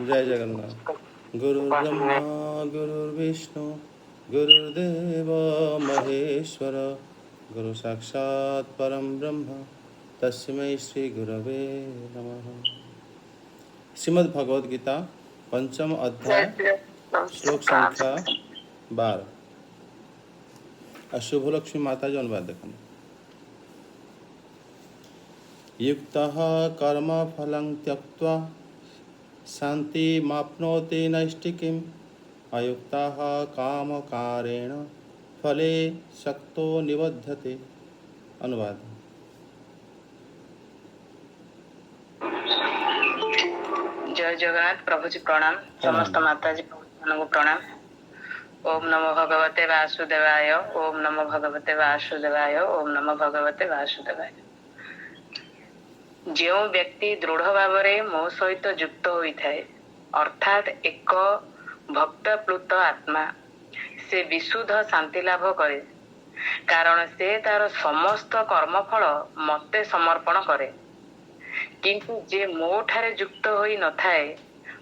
जय जगन्नाथ। गुरुर्ब्रह्मा गुरुर्विष्णु गुरुर्देव महेश्वर गुरु साक्षात् परम ब्रह्म तस्मै श्री गुरवे नमः। श्रीमद् भगवद गीता पंचम अध्याय श्लोक संख्या 12। शुभ लक्ष्मी माता जी अनुवाद देखना। युक्तः कर्म फलं त्यक्त्वा शांति माप्नोति नैष्टिकीम् अयुक्तः कामकारेण फले शक्तो निबध्यते। अनुवाद। जय जगन्नाथ। प्रभु जी प्रणाम। समस्त माता जी को प्रणाम। ओम नमो भगवते वासुदेवाय। ओम नमो भगवते वासुदेवाय। ओम नमो भगवते वासुदेवाय। जो व्यक्ति दृढ़ भाव मो सहित युक्त होइथाए अर्थात एक भक्त प्लुत आत्मा से विशुद्ध शांति लाभ करे, कारण से तार समस्त कर्मफल मते समर्पण करे। किंतु जे मो ठारे युक्त होई न थाए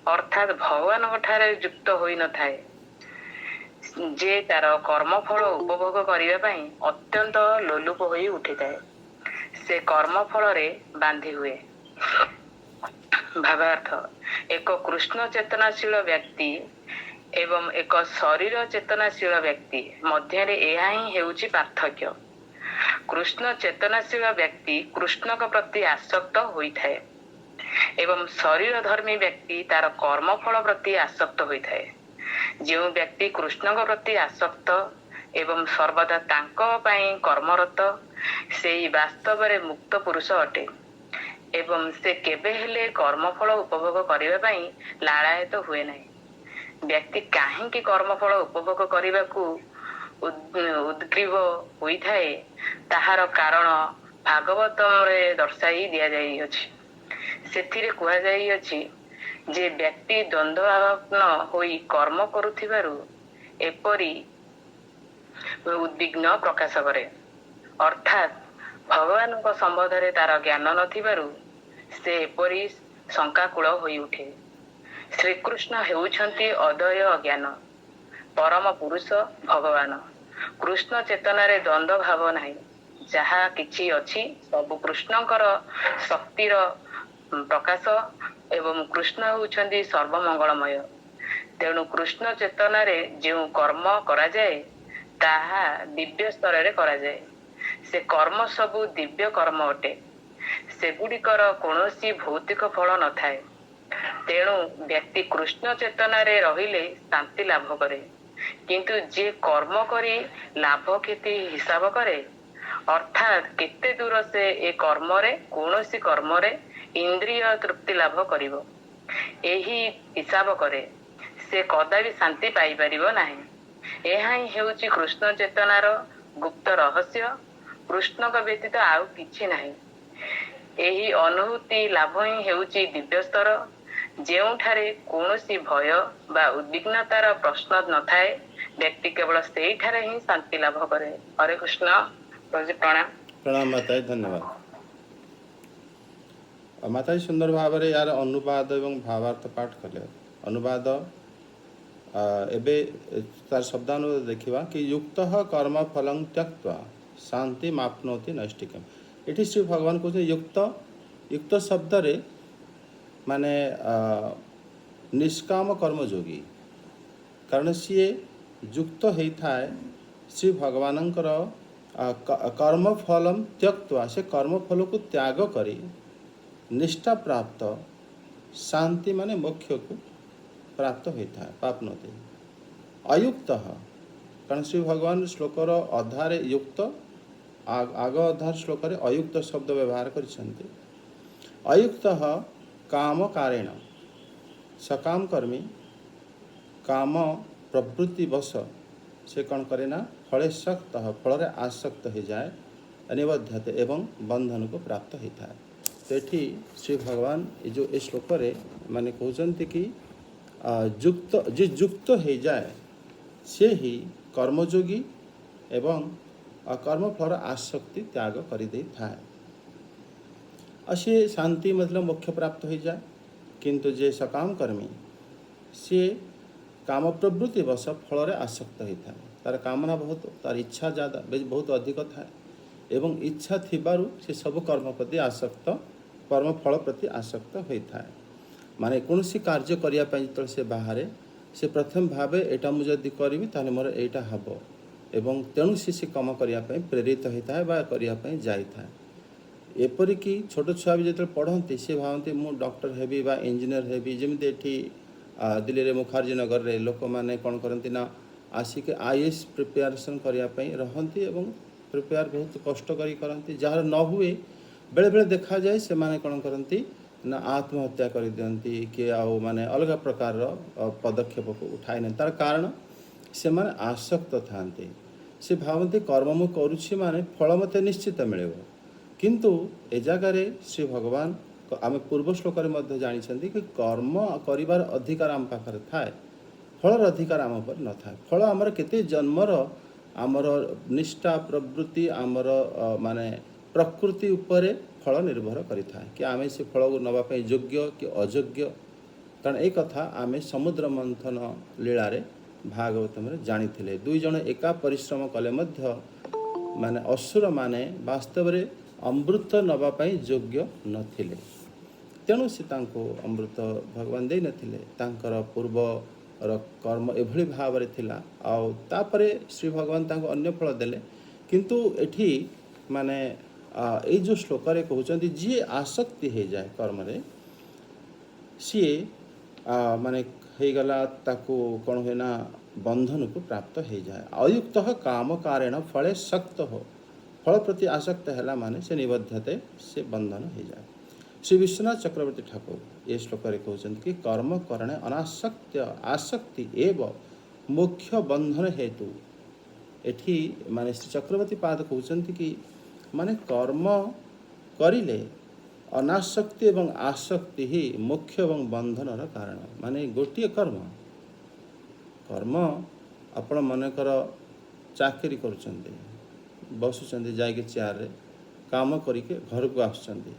अर्थात भगवान ठारे युक्त होई न थाए, जे तार कर्मफल उपभोग करने पाई अत्यंत लोलुप होई उठिथाए, से कर्मफल रे बांधी हुए। भावार्थ, एक कृष्ण चेतनाशील व्यक्ति एवं एक शरीर चेतनाशील व्यक्ति मध्य यह ही हेउची पार्थक्य। कृष्ण चेतनाशील व्यक्ति कृष्ण के प्रति आसक्त होइथाए एवं शरीर धर्मी व्यक्ति तार कर्मफल प्रति आसक्त होइथाए। जो व्यक्ति कृष्ण के प्रति आसक्त एवं सर्वदा तांको पई कर्मरत से वास्तव में मुक्त पुरुष अटे एवं से केबे हेले कर्मफल उपभोग करने पाई लालायत हुए नहीं। व्यक्ति काहेकि कर्मफल उपभोग करने को उद्ग्रीव होइथाए ताहार कारण भागवत रे दर्शाई दिया जाई अछि। सेथिरे कुहा जाई अछि जे व्यक्ति द्वंद्वाभावन होई कर्म करुथिबारु एपरी उद्विग्न प्रकाश करे, अर्थात भगवान को संबंधरे तार ज्ञान नथिबारु से एपरी शंकाकूल होई उठे। श्रीकृष्ण हेउछंती अदय ज्ञान परम पुरुष भगवान। कृष्ण चेतनारे द्वंद्व भाव नाही। जहा किछि अछि सब कृष्णकर शक्तिर प्रकाश एवं कृष्ण हेउछंती सर्वमंगलमय। तेणु कृष्ण चेतनारे जो कर्म करा जाए ताहा दिव्य स्तर रे करा जाए। से कर्म सबु दिव्य कर्म अटे। सेगुड़िकर कौनसी भौतिक फल न थाए। तेणु व्यक्ति कृष्ण चेतनारे रहिले शांति लाभ करे। किंतु जे कर्म करी लाभ क्षति हिसाब करे अर्थात केते दूर से ए कर्म रे कौनसी कर्म रे इंद्रिय तृप्ति लाभ करिवो एही हिसाब करे से कदापि शांति पाई परिबो नाही। एहा ही हेउची कृष्ण चेतनार गुप्त रहस्य। कृष्ण का व्यतीत आउ किछि नाही। एही अनुभूति लाभ ही हेउची दिव्य स्तर जेउठारे कौनसी भय बा उद्विग्नतार प्रश्न न थाए। व्यक्ति केवल सेही ठारे ही शांति लाभ करे। हरे कृष्ण। प्रणाम। प्रणाम माता, धन्यवाद। माता जी सुंदर भाव में यार अनुवाद एवं भावार्थ पाठ कले। अनुवाद एबे तार शब्दानुवाद देखिबा कि युक्तः कर्म फलं त्यक्त्वा शांति माप्नोति नैष्टिकीम्। एठी श्री भगवान कहते युक्त युक्त शब्द रे माने निष्काम कर्मयोगी, कारण सी युक्त होता है श्री भगवानंकर कर्मफल त्यक्त्वा से कर्मफल को त्याग करी निष्ठा प्राप्त शांति माने मोक्ष को प्राप्त होता है पापनोते। अयुक्त कारण श्री भगवान श्लोकर अधारे युक्त आग अधार श्लोक अयुक्त शब्द व्यवहार करछन्ते। अयुक्त काम कारेण सकाम कर्मी काम प्रवृत्ति वश से कौन करे ना फले शक्त फल आसक्त हो जाए निबद्धते एवं बंधन को प्राप्त होता है। तो ये श्री भगवान ये जो इस श्लोक माने कहते कि युक्त जे युक्त हो जाए से ही कर्मयोगी एवं कर्मफल आसक्ति त्याग कर दे था। असे शांति मतलब मोक्ष प्राप्त हो जाए। किंतु जे सकाम कर्मी सी काम प्रवृत्ति बस फल आसक्त होता है तार कामना बहुत तार इच्छा ज़्यादा बहुत अधिक थाए एवं इच्छा थिबारु से सब कर्म प्रति आसक्त कर्म फल प्रति आसक्त होता है माने कौन सी कार्य करने जो से बाहर से प्रथम भावे एटा मुझे करी ताले मोर एटा हब एवं तेणु से कम करने प्रेरित होता है बा करने जाए एपरिकी छोट छुआ भी जो पढ़ती सी भावती मु डॉक्टर हेबी बा इंजीनियर हेबी जमी एठी दिल्ली रे मुखार्जी नगर रे लोक माने कौन करती ना आसिक आईएएस प्रिपेरेसन करने रहती एवं प्रिपेयर बहुत कष्ट करती जार न हुए बेले बेले देखा जाए से माने कौन करती ना आत्महत्या कर दियंती कि आउ माने अलग प्रकार पदक्षेप को उठाई ना तार कारण से माने आसक्त थांती से भावती कर्म मु करुछि माने फल मते निश्चित मिले किंतु ए जगार श्री भगवान आम पूर्व श्लोक जानी कि कर्म करिवार अधिकार आम पाखरे थाए फलर अधिकार आम पर न था फल आमर केते जन्मर आमर निष्ठा प्रवृत्ति आमर माने प्रकृति उपरे फल निर्भर करिथाए कि आम से फल को नवाई योग्य कि अयोग्य कारण एक कथा आम समुद्र मंथन लीला भागवतम जानी दुई जन एका परिश्रम कले मध्य माने असुर माने वास्तव में अमृत नवाई योग्य नथिले तेणु से अमृत भगवान दे नथिले तांकर पूर्व कर्म एभली भाव थिला आउ तापरे श्री भगवान तांको अन्य फल देले किंतु एठी माने ए जो श्लोक रे कहउचंती जी आसक्ति हो जाए कर्म रे सी माने हे गला ताको कोन होना बंधन को प्राप्त हो जाए अयुक्त काम कारेण फले शक्त हो फल प्रति आसक्त है माने से निबद्धते से बंधन हो जाए श्री विश्वनाथ चक्रवर्ती ठाकुर ये श्लोक कहते कि कर्म करणे अनासक्त आसक्ति एवं मुख्य बंधन हेतु एठी माने श्री चक्रवर्ती पाद कहते कि माने कर्म करिले अनासक्ति एवं आसक्ति ही मुख्य एवं बंधनर कारण माने गोटे कर्म कर्म आपण मनकर चाकरी करुचंदी बसुचंदी जाके चेयर रे काम करके घर को आसुचंदी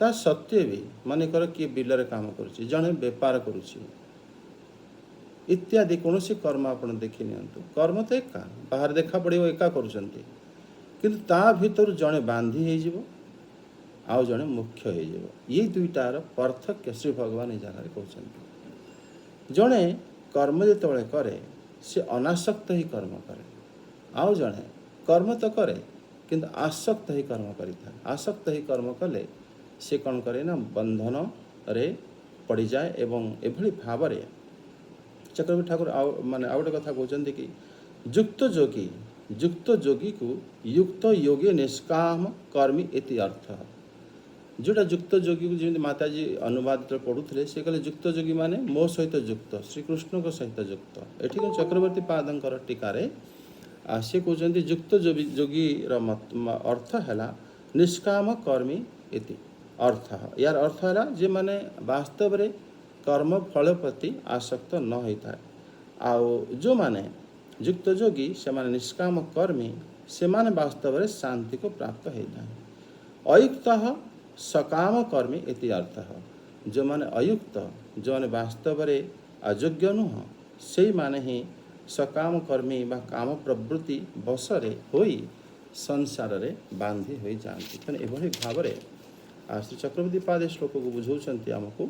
ता सत्य भी मानेकर किए बिल काम करुच्ची जड़े बेपार करुच्ची इत्यादि कौन सी कर्म आप देखी नियंतु कर्म तो एका बाहर देखा पड़ो एका करुचंती किंतु ता भीतर जड़े बांधी हो आउ जड़े मुख्य हो ये दुईटार पार्थक्य श्री भगवान ये जगह कहते जड़े कर्म जो करे से अनासक्त ही कर्म करे आउ जड़े कर्म तो करे किंतु आसक्त ही कर्म करिता आसक्त ही कर्म कले से कौन करे ना बंधन रे पड़ जाए एवं एभली भाव रे चक्रवर्ती ठाकुर माने आउ गोटे कथा कहते कि युक्त योगी को युक्त योगी निष्काम कर्मी इति अर्थ जोटा युक्त योगी को जमी माताजी अनुवाद पढ़ुले से कहले युक्त योगी माने मो सहित युक्त श्रीकृष्ण को सहित युक्त एठी चक्रवर्ती पादंकर टीकारे से कहते युक्त योगी अर्थ है निष्काम कर्मी इति अर्थ यार अर्थ है जे माने वास्तव रे कर्म फल प्रति आसक्त न होता है आउ जो माने युक्त योगी से माने निष्काम कर्मी से माने वास्तव रे शांति को प्राप्त होता है अयुक्त सकाम कर्मी इति अर्थ जो माने अयुक्त जो माने वास्तव रे अयोग्य नुह से माने ही सकाम कर्मी बा काम प्रवृत्ति बसरे होई संसार रे बांधी हो जाती तेणु एभली भाव श्री चक्रवर्ती पाद श्लोक को बुझाऊँ आमको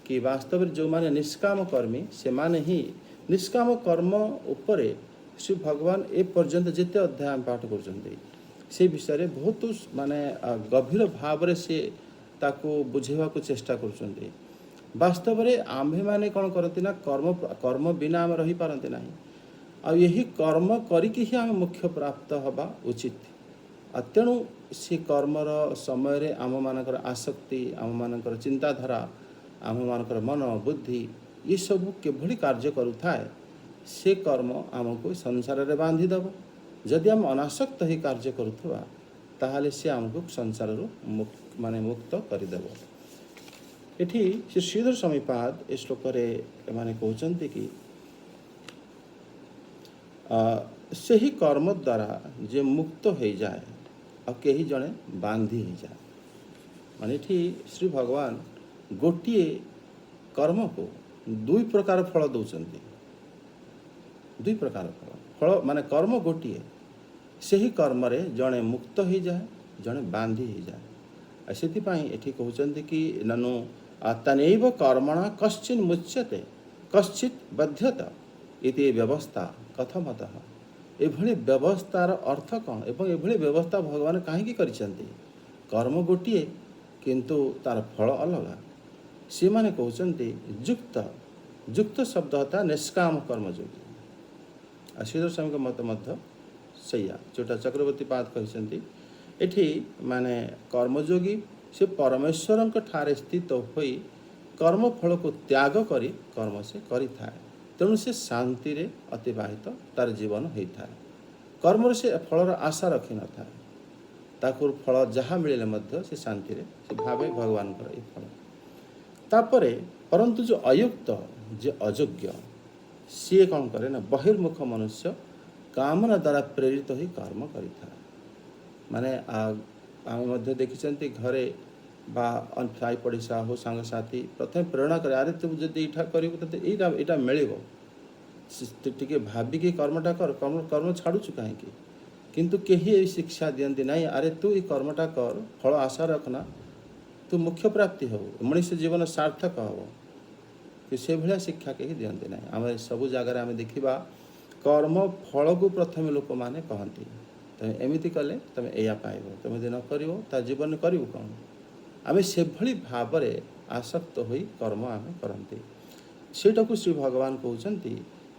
कि वास्तव में जो माने निष्काम कर्मी से माने ही निष्काम कर्म उपरे श्री भगवान ए पर्यंत जिते अध्याय पाठ कर से विषय बहुत माने गभीर भाव से ताको बुझेवा को चेष्टा कर वास्तव में आम्भे माने कौन करती ना कर्म कर्म बिना आम रही पारती ना आ यही कर्म करिकी ही आम मुख्य प्राप्त हवा उचित तेणु से कर्मर समय आम मानकर आसक्ति आम मानकर चिंताधारा आम मानकर मन बुद्धि ये सब किभली कार्य करुथाए से कर्म आमको संसार रे बांधीदेव जदि आम अनासक्त ही कार्य करुवा ताहले से आमको संसार माने मुक्त करदेव एठी श्री श्रीधर स्वामीपाद ए श्लोक माने कहते कि से ही कर्म द्वारा जे मुक्त हो जाए और कहीं जड़े बांधी हो जाए माने श्री भगवान गोटे कर्म को ଦୁଇ ପ୍ରକାର ଫଳ ଦେଉଛନ୍ତି। ଦୁଇ ପ୍ରକାର ଫଳ ମାନେ କର୍ମ ଗୋଟିଏ, ସେହି କର୍ମରେ ଜଣେ ମୁକ୍ତ ହୋଇଯାଏ, ଜଣେ ବାନ୍ଧି ହୋଇଯାଏ। ଆଉ ସେଥିପାଇଁ ଏଠି କହୁଛନ୍ତି କି ନନୁ ତନୈବ କର୍ମଣା କଶ୍ଚିନ୍ ମୁଚ୍ୟତେ କଶ୍ଚିତ୍ ବଧ୍ୟତ ଇତି ବ୍ୟବସ୍ଥା କଥମତଃ। ଏଭଳି ବ୍ୟବସ୍ଥାର ଅର୍ଥ କ'ଣ ଏବଂ ଏଭଳି ବ୍ୟବସ୍ଥା ଭଗବାନ କାହିଁକି କରିଛନ୍ତି? କର୍ମ ଗୋଟିଏ କିନ୍ତୁ ତାର ଫଳ ଅଲଗା। ସେମାନେ କହୁଛନ୍ତି ଯୁକ୍ତ, ଯୁକ୍ତ ଶବ୍ଦ ହତା ନିଷ୍କାମ କର୍ମଯୋଗୀ। ଆଉ ଶ୍ରୀଧର ସ୍ୱାମୀଙ୍କ ମତ ମଧ୍ୟ ସେଇଆ, ଯେଉଁଟା ଚକ୍ରବର୍ତ୍ତୀ ପାଦ କହିଛନ୍ତି। ଏଠି ମାନେ କର୍ମଯୋଗୀ ସେ ପରମେଶ୍ୱରଙ୍କ ଠାରେ ସ୍ଥିତ ହୋଇ କର୍ମଫଳକୁ ତ୍ୟାଗ କରି କର୍ମ ସେ କରିଥାଏ। ତେଣୁ ସେ ଶାନ୍ତିରେ ଅତିବାହିତ ତାର ଜୀବନ ହୋଇଥାଏ। କର୍ମରେ ସେ ଫଳର ଆଶା ରଖିନଥାଏ। ତାକୁ ଫଳ ଯାହା ମିଳିଲେ ମଧ୍ୟ ସେ ଶାନ୍ତିରେ ସେ ଭାବେ ଭଗବାନଙ୍କର ଏ ଫଳ। ତାପରେ ପରନ୍ତୁ ଯେଉଁ ଅୟୁକ୍ତ, ଯେ ଅଯୋଗ୍ୟ, ସିଏ କ'ଣ କରେ ନା ବହିର୍ମୁଖ ମନୁଷ୍ୟ କାମନା ଦ୍ୱାରା ପ୍ରେରିତ ହୋଇ କର୍ମ କରିଥାଏ। ମାନେ ଆମେ ମଧ୍ୟ ଦେଖିଛନ୍ତି ଘରେ ବା ସାଇ ପଡ଼ିଶା ହଉ ସାଙ୍ଗସାଥି ପ୍ରଥମେ ପ୍ରେରଣା କରେ, ଆରେ ତୁ ଯଦି ଏଇଟା କରିବୁ ତତେ ଏଇଟା ମିଳିବ, ଟିକେ ଭାବିକି କର୍ମଟା କର, କର୍ମ ଛାଡ଼ୁଛୁ କାହିଁକି? କିନ୍ତୁ କେହି ଏଇ ଶିକ୍ଷା ଦିଅନ୍ତି ନାହିଁ, ଆରେ ତୁ ଏଇ କର୍ମଟା କର, ଫଳ ଆଶା ରଖନା, ତୁ ମୁଖ୍ୟ ପ୍ରାପ୍ତି ହେବୁ, ମଣିଷ ଜୀବନ ସାର୍ଥକ ହେବ। କି ସେଭଳିଆ ଶିକ୍ଷା କେହି ଦିଅନ୍ତି ନାହିଁ। ଆମେ ସବୁ ଜାଗାରେ ଆମେ ଦେଖିବା କର୍ମ ଫଳକୁ ପ୍ରଥମେ ଲୋକମାନେ କହନ୍ତି, ତମେ ଏମିତି କଲେ ତମେ ଏଇଆ ପାଇବ, ତମେ ଯଦି ନ କରିବ ତା ଜୀବନରେ କରିବୁ କ'ଣ? ଆମେ ସେଭଳି ଭାବରେ ଆସକ୍ତ ହୋଇ କର୍ମ ଆମେ କରନ୍ତି। ସେଇଟାକୁ ଶ୍ରୀ ଭଗବାନ କହୁଛନ୍ତି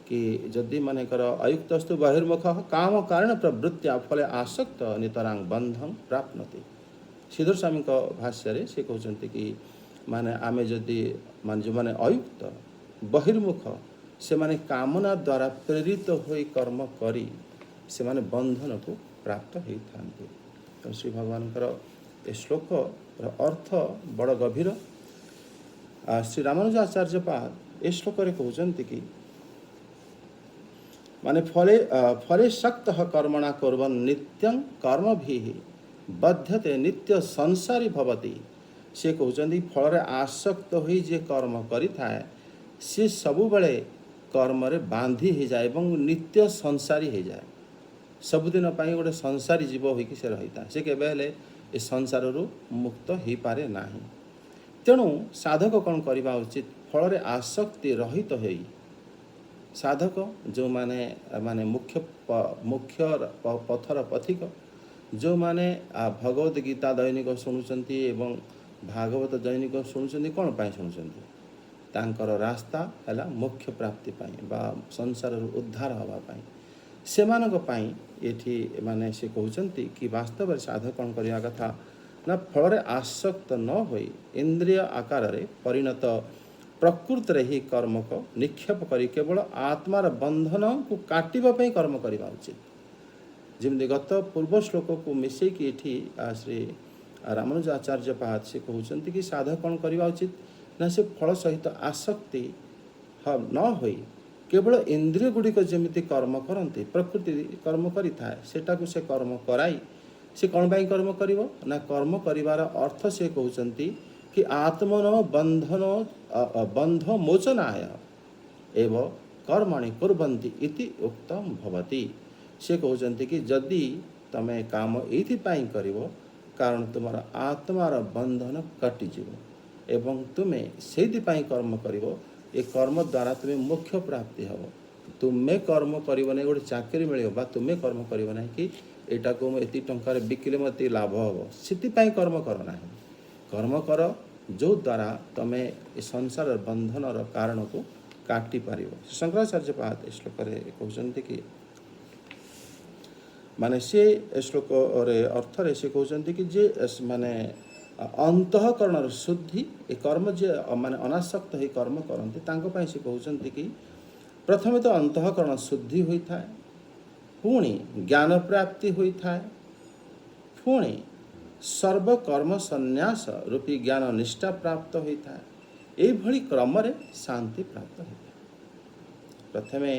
କି ଯଦି ମନେକର ଅୟୁକ୍ତସ୍ତୁ ବହିର୍ମୁଖ କାମ କାରଣ ପ୍ରବୃତ୍ତିଆ ଫଳେ ଆସକ୍ତ ନିତରାଂ ବନ୍ଧଂ ପ୍ରାପ୍ନୋତି। ଶ୍ରୀଧର ସ୍ୱାମୀଙ୍କ ଭାଷ୍ୟରେ ସେ କହୁଛନ୍ତି କି ମାନେ ଆମେ ଯଦି ମାନେ ଯେଉଁମାନେ ଅୟୁକ୍ତ ବହିର୍ମୁଖ ସେମାନେ କାମନା ଦ୍ୱାରା ପ୍ରେରିତ ହୋଇ କର୍ମ କରି ସେମାନେ ବନ୍ଧନକୁ ପ୍ରାପ୍ତ ହୋଇଥାନ୍ତି। ତେଣୁ ଶ୍ରୀ ଭଗବାନଙ୍କର ଏ ଶ୍ଲୋକର ଅର୍ଥ ବଡ଼ ଗଭୀର। ଶ୍ରୀ ରାମାନୁଜାଚାର୍ଯ୍ୟ ପାଦ ଏ ଶ୍ଲୋକରେ କହୁଛନ୍ତି କି ମାନେ ଫଳେ ଶକ୍ତ କର୍ମଣା କୁର୍ବନ୍ ନିତ୍ୟଂ କର୍ମଭିଃ ବଧ୍ୟତେ ନିତ୍ୟ ସଂସାରୀ ଭବତି। ସେ କହୁଛନ୍ତି ଫଳରେ ଆସକ୍ତ ହୋଇ ଯିଏ କର୍ମ କରିଥାଏ ସେ ସବୁବେଳେ କର୍ମରେ ବାନ୍ଧି ହୋଇଯାଏ ଏବଂ ନିତ୍ୟ ସଂସାରୀ ହୋଇଯାଏ। ସବୁଦିନ ପାଇଁ ଗୋଟେ ସଂସାରୀ ଜୀବ ହୋଇକି ସେ ରହିଥାଏ, ସେ କେବେ ହେଲେ ଏ ସଂସାରରୁ ମୁକ୍ତ ହୋଇପାରେ ନାହିଁ। ତେଣୁ ସାଧକ କ'ଣ କରିବା ଉଚିତ? ଫଳରେ ଆସକ୍ତି ରହିତ ହୋଇ ସାଧକ ଯେଉଁମାନେ ମାନେ ମୁଖ୍ୟ ପଥର ପଥିକ, ଯେଉଁମାନେ ଭଗବତ ଗୀତା ଦୈନିକ ଶୁଣୁଛନ୍ତି ଏବଂ ଭାଗବତ ଦୈନିକ ଶୁଣୁଛନ୍ତି, କ'ଣ ପାଇଁ ଶୁଣୁଛନ୍ତି? ତାଙ୍କର ରାସ୍ତା ହେଲା ମୋକ୍ଷ ପ୍ରାପ୍ତି ପାଇଁ ବା ସଂସାରରୁ ଉଦ୍ଧାର ହେବା ପାଇଁ। ସେମାନଙ୍କ ପାଇଁ ଏଠି ମାନେ ସେ କହୁଛନ୍ତି କି ବାସ୍ତବରେ ସାଧକ କ'ଣ କରିବା କଥା ନା ଫଳରେ ଆସକ୍ତ ନ ହୋଇ ଇନ୍ଦ୍ରିୟ ଆକାରରେ ପରିଣତ ପ୍ରକୃତରେ ହିଁ କର୍ମକୁ ନିକ୍ଷେପ କରି କେବଳ ଆତ୍ମାର ବନ୍ଧନକୁ କାଟିବା ପାଇଁ କର୍ମ କରିବା ଉଚିତ। ଯେମିତି ଗତ ପୂର୍ବ ଶ୍ଲୋକକୁ ମିଶେଇକି ଏଠି ଶ୍ରୀ ରାମାନୁଜାଚାର୍ଯ୍ୟ ପାଦ ସେ କହୁଛନ୍ତି କି ସାଧକ କ'ଣ କରିବା ଉଚିତ ନା ସେ ଫଳ ସହିତ ଆସକ୍ତି ନ ହୋଇ କେବଳ ଇନ୍ଦ୍ରିୟ ଗୁଡ଼ିକ ଯେମିତି କର୍ମ କରନ୍ତି, ପ୍ରକୃତି କର୍ମ କରିଥାଏ, ସେଟାକୁ ସେ କର୍ମ କରାଇ ସେ କ'ଣ ପାଇଁ କର୍ମ କରିବ ନା କର୍ମ କରିବାର ଅର୍ଥ ସେ କହୁଛନ୍ତି କି ଆତ୍ମନ ବନ୍ଧ ମୋଚନାୟ ଏବ କର୍ମଣି କୁର୍ବନ୍ତି ଇତି ଉକ୍ତମ୍ ଭବତି। ସେ କହୁଛନ୍ତି କି ଯଦି ତମେ କାମ ଏଇଥିପାଇଁ କରିବ କାରଣ ତୁମର ଆତ୍ମାର ବନ୍ଧନ କଟିଯିବ ଏବଂ ତୁମେ ସେଇଥିପାଇଁ କର୍ମ କରିବ, ଏ କର୍ମ ଦ୍ୱାରା ତୁମେ ମୋକ୍ଷ ପ୍ରାପ୍ତି ହେବ। ତୁମେ କର୍ମ କରିବ ନାହିଁ ଗୋଟେ ଚାକିରି ମିଳିବ ବା ତୁମେ କର୍ମ କରିବ ନାହିଁ କି ଏଇଟାକୁ ମୁଁ ଏତିକି ଟଙ୍କାରେ ବିକିଲେ ମୋତେ ଏତିକି ଲାଭ ହେବ, ସେଥିପାଇଁ କର୍ମ କର ନାହିଁ। କର୍ମ କର ଯେଉଁଦ୍ୱାରା ତମେ ଏ ସଂସାରର ବନ୍ଧନର କାରଣକୁ କାଟିପାରିବ। ଶଙ୍କରାଚାର୍ଯ୍ୟ ପାଦ ଏ ଶ୍ଲୋକରେ କହୁଛନ୍ତି କି ମାନେ ସେ ଏ ଶ୍ଲୋକରେ ଅର୍ଥରେ ସେ କହୁଛନ୍ତି କି ଯେ ମାନେ ଅନ୍ତଃକରଣର ଶୁଦ୍ଧି, ଏ କର୍ମ ଯିଏ ମାନେ ଅନାସକ୍ତ ହୋଇ କର୍ମ କରନ୍ତି ତାଙ୍କ ପାଇଁ ସେ କହୁଛନ୍ତି କି ପ୍ରଥମେ ତ ଅନ୍ତଃକରଣ ଶୁଦ୍ଧି ହୋଇଥାଏ, ପୁଣି ଜ୍ଞାନ ପ୍ରାପ୍ତି ହୋଇଥାଏ, ପୁଣି ସର୍ବକର୍ମ ସନ୍ନ୍ୟାସ ରୂପୀ ଜ୍ଞାନ ନିଷ୍ଠା ପ୍ରାପ୍ତ ହୋଇଥାଏ। ଏଇଭଳି କ୍ରମରେ ଶାନ୍ତି ପ୍ରାପ୍ତ ହୋଇଥାଏ। ପ୍ରଥମେ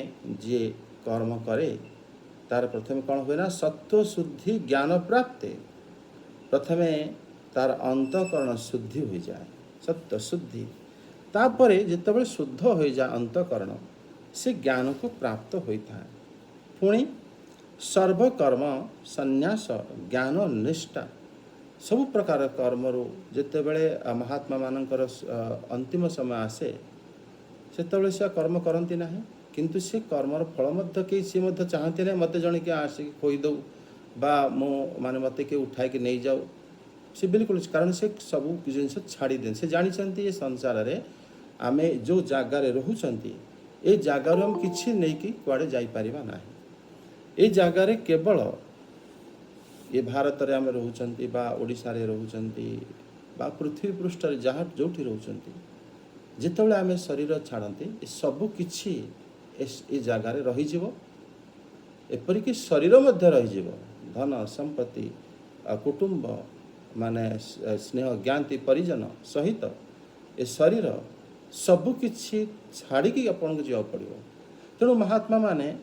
ଯିଏ କର୍ମ କରେ ତାର ପ୍ରଥମେ କ'ଣ ହୁଏ ନା ସତ୍ୱ ଶୁଦ୍ଧି ଜ୍ଞାନ ପ୍ରାପ୍ତେ ପ୍ରଥମେ ତାର ଅନ୍ତଃକରଣ ଶୁଦ୍ଧି ହୋଇଯାଏ, ସତ୍ୟ ଶୁଦ୍ଧି। तापर जितेबाला शुद्ध हो जाए अंतकरण से ज्ञान को प्राप्त होता है। पुणी सर्वकर्म संन्यास ज्ञान निष्ठा सब प्रकार कर्म जितेबले महात्मा मानकर अंतिम समय आसे से कर्म करती ना किंतु से कर्मर फल कई सी चाहती ना मत जन किए आसिक खोईद बा मो माने मत किए उठाई कि नहीं जाऊ से बिल्कुल कारण से सब जिन छाड़ी दे से जानते ये संसार में आम जो जगार रोचंती ये जगार हम किसी नहीं कि कुआड़े जापर ना ये जगार केवल ये भारत में आम रोचंती बा ओडिशा रे रोचंती बा पृथ्वी पृष्ठ जहाँ जो रोचंती जितेबाला आम शरीर छाड़ती सबु किछि ए जगार रही एपरिक शरीर मध्य रही धन संपत्ति कुटुंब माने स्नेह ज्ञाति परिजन सहित ए शरीर सबु किछि छाड़ी आपन को जावा पड़ो। तेणु महात्मा माने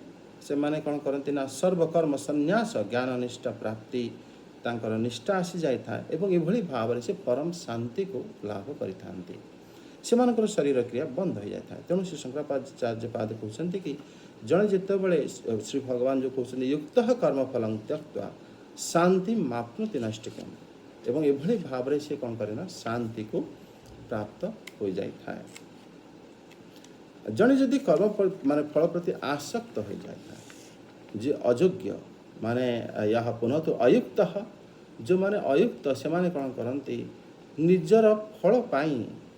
से माने कौन करती ना सर्वकर्म संन्यास ज्ञान निष्ठा प्राप्ति तांकर निष्ठा आसी जाए एवं एभली भाव से परम शांति को लाभ करिथांती से शरीर क्रिया बंद हो जाता है। तेणु श्री शंकराचार्यपाद कहते कि जड़े जितेबले श्री भगवान जो कहते युक्त कर्म फल त्यक्ता शांति माप्नुति नष्टिकम एवं एभली भाव से कौन करे शांति को प्राप्त हो जाए। जड़े जदि कर्म माने फल प्रति आसक्त हो जाए जे अयोग्य माने यह पुनः तो अयुक्त जो माने अयुक्त से माने कौन करती निजर फल पाई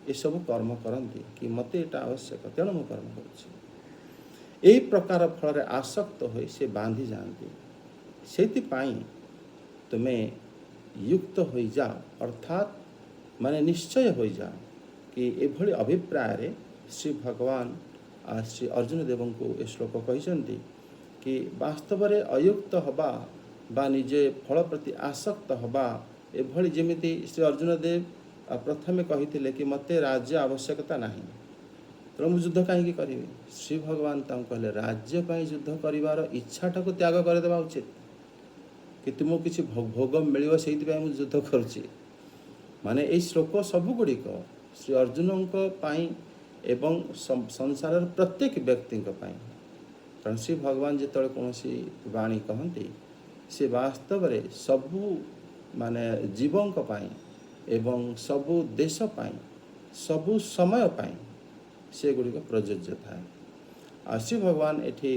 ये सब कर्म करती कि मत यहाँ आवश्यक तेणु मुझे कर्म करुँच प्रकार फल आसक्त हो से बांधि जाती से तुम्हें युक्त हो जाओ अर्थात माने निश्चय हो जाओ कि एभली अभिप्राय श्री भगवान श्री अर्जुन देव को ये श्लोक कहते कि वास्तव में अयुक्त हवा बा निजे फल प्रति आसक्त हवा एभली जमिति श्री अर्जुन देव प्रथमे कही कि मते राज्य आवश्यकता नहीं तेणु मुझे युद्ध कहीं करी श्री भगवान कहले राज्य पर युद्ध कर इच्छाटा को त्याग करदेवा उचित कि तुमको किसी भोग मिल से मुझे युद्ध करुच्ची माने ये श्लोक सबुगुड़िक श्री अर्जुन एवं संसार प्रत्येक व्यक्ति कारण श्री भगवान जिते कौन वाणी कहती से वास्तव में सबू माने जीवों एवं सबु देश पाई सबु समय पाई से गुड़िक प्रযোज्य था। श्री भगवान एठी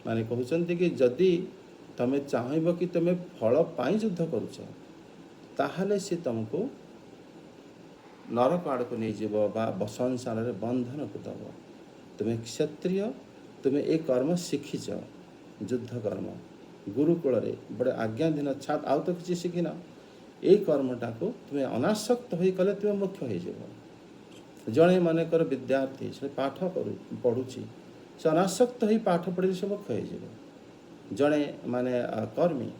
माने कहते कि जदि तमे चाहब कि तुम फल पाई युद्ध करुच ताहले से तुमको नरक आड़ को नहीं जीव बा संसार में बंधन को दब तुम्हें क्षत्रिय तुम्हें ये कर्म शिखीच युद्ध कर्म गुरुकुल बड़े आज्ञाधीन छात्र आउ तो किसी शिखिन यही कर्मटा को तुम्हें अनासक्त हो कले तुम्हें मुख्य हो जड़े मानकर विद्यार्थी से पाठ पढ़ुची से अनासक्त हो पाठ पढ़े से मुख्य हो जड़े माने कर्मी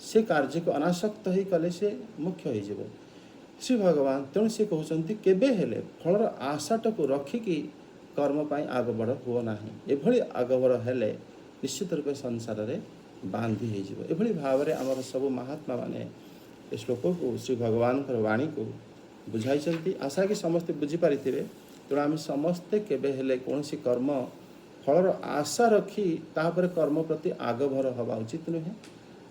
से कार्य को अनासक्त हो कले से मुख्य हो श्री भगवान तेणु से कहते केबे हेले फलर आशाटा को रखिकी कर्म पाई आग बड़ हुआ ना एभली आग बड़ हेले निश्चित रूप संसार में बांधि हो भाव में आमर सब महात्मा माने श्लोक को श्री भगवान वाणी को बुझाई आशा कि समस्ते बुझीपारी तेणु आम समस्ते केबे हेले कौन कर्म फलर आशा रखी तापर कर्म प्रति आगभर हवा उचित नुहे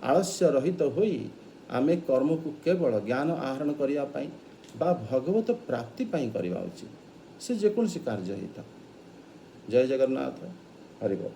आलस्य रहित होई आमे कर्म को केवल ज्ञान आहरण करने बा भगवत प्राप्ति करवा उचित से जेकोसी कार्य होता। जय जगन्नाथ हरिबोल।